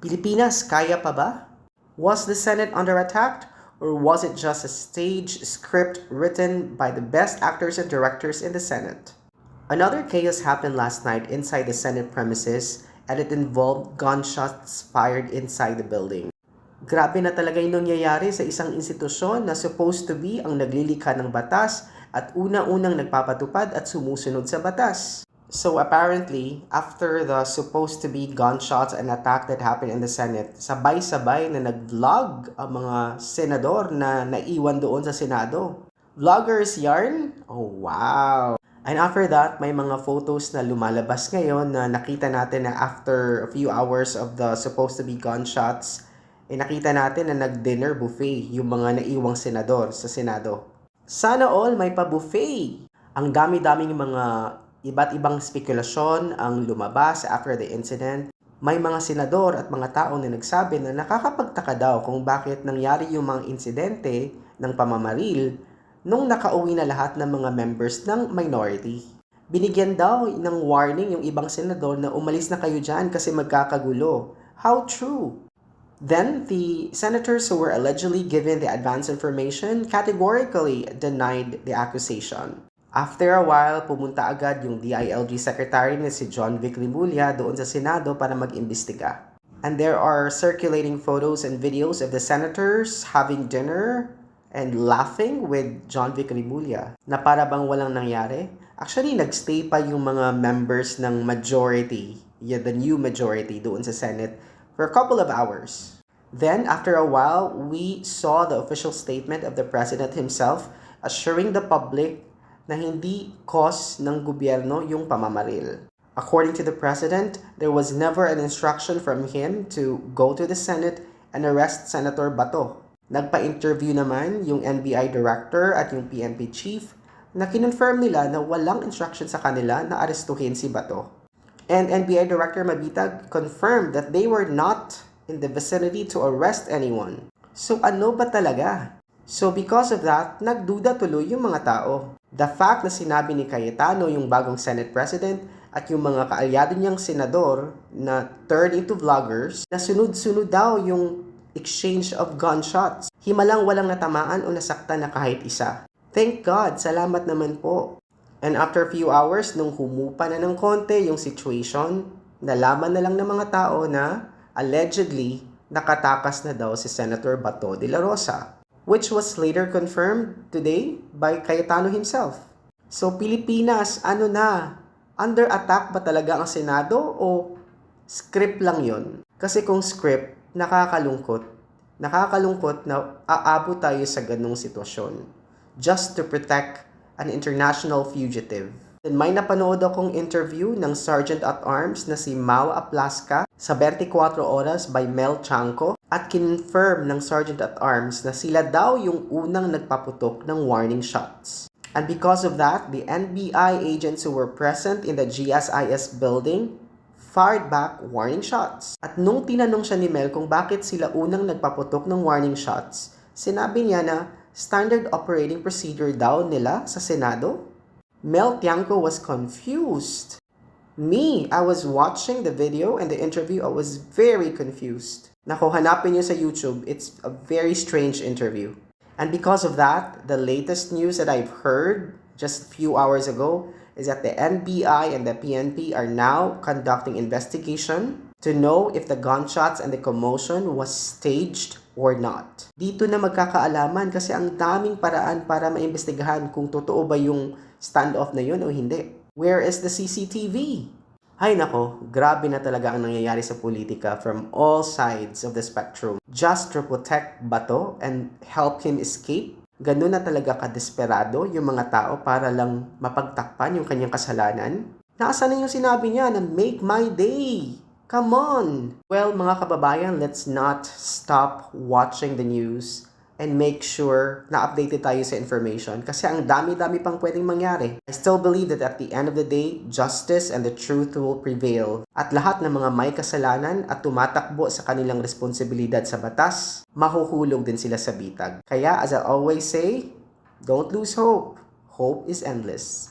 Pilipinas, kaya pa ba? Was the Senate under attack? Or was it just a stage script written by the best actors and directors in the Senate? Another chaos happened last night inside the Senate premises, and it involved gunshots fired inside the building. Grabe na talaga yung nangyayari sa isang institusyon na supposed to be ang naglilikha ng batas at una-unang nagpapatupad at sumusunod sa batas. So apparently, after the supposed to be gunshots and attack that happened in the Senate, sabay-sabay na nag-vlog ang mga senador na naiwan doon sa Senado. Vloggers yarn? Oh wow! And after that, may mga photos na lumalabas ngayon na nakita natin na after a few hours of the supposed to be gunshots, nakita natin na nag-dinner buffet yung mga naiwang senador sa Senado. Sana all may pa-buffet! Ang dami-daming mga iba't ibang spekulasyon ang lumabas after the incident. May mga senador at mga tao na nagsabi na nakakapagtaka daw kung bakit nangyari yung mga insidente ng pamamaril nung nakauwi na lahat ng mga members ng minority. Binigyan daw ng warning yung ibang senador na umalis na kayo dyan kasi magkakagulo. How true? Then, the senators who were allegedly given the advance information categorically denied the accusation. After a while, pumunta agad yung DILG Secretary na si John Vic Rimulya doon sa Senado para mag-imbestiga. And there are circulating photos and videos of the senators having dinner and laughing with John Vic Rimulya na para bang walang nangyari. Actually, nagstay pa yung mga members ng majority, the new majority doon sa Senate for a couple of hours. Then, after a while, we saw the official statement of the President himself assuring the public na hindi cause ng gobyerno yung pamamaril. According to the President, there was never an instruction from him to go to the Senate and arrest Senator Bato. Nagpa-interview naman yung NBI Director at yung PNP Chief na kinonfirm nila na walang instruction sa kanila na arestuhin si Bato. And NBI Director Mabitag confirmed that they were not in the vicinity to arrest anyone. So ano ba talaga? So because of that, nagduda tuloy yung mga tao. The fact na sinabi ni Cayetano, yung bagong Senate President, at yung mga kaalyado niyang senador na turned into vloggers, na sunod-sunod daw yung exchange of gunshots. Himalang walang natamaan o nasaktan na kahit isa. Thank God, salamat naman po. And after a few hours, nung humupa na ng konti yung situation, nalaman na lang ng mga tao na allegedly nakatakas na daw si Senator Bato de la Rosa, which was later confirmed today by Cayetano himself. So Pilipinas, ano na? Under attack ba talaga ang Senado o script lang yon? Kasi kung script, nakakalungkot. Nakakalungkot na aabot tayo sa ganung sitwasyon just to protect an international fugitive. Then may napanood akong interview ng Sergeant at Arms na si Mau Aplaska sa 24 Oras by Mel Chanco at kinonfirm ng Sergeant at Arms na sila daw yung unang nagpaputok ng warning shots. And because of that, the NBI agents who were present in the GSIS building fired back warning shots. At nung tinanong siya ni Mel kung bakit sila unang nagpaputok ng warning shots, sinabi niya na standard operating procedure daw nila sa Senado. Mel Tiangco was confused. Me, I was watching the video and the interview. I was very confused. Naku, hanapin niyo sa YouTube. It's a very strange interview. And because of that, the latest news that I've heard just a few hours ago is that the NBI and the PNP are now conducting investigation to know if the gunshots and the commotion was staged or not. Dito na magkakaalaman kasi ang daming paraan para maimbestigahan kung totoo ba yung standoff na yun o hindi. Where is the CCTV? Ay nako, grabe na talaga ang nangyayari sa politika from all sides of the spectrum. Just to protect Bato and help him escape, ganun na talaga kadesperado yung mga tao para lang mapagtakpan yung kanyang kasalanan. Nasaan na yung sinabi niya na make my day? Come on! Well, mga kababayan, let's not stop watching the news and make sure na updated tayo sa information kasi ang dami-dami pang pwedeng mangyari. I still believe that at the end of the day, justice and the truth will prevail. At lahat ng mga may kasalanan at tumatakbo sa kanilang responsibilidad sa batas, mahuhulog din sila sa bitag. Kaya as I always say, don't lose hope. Hope is endless.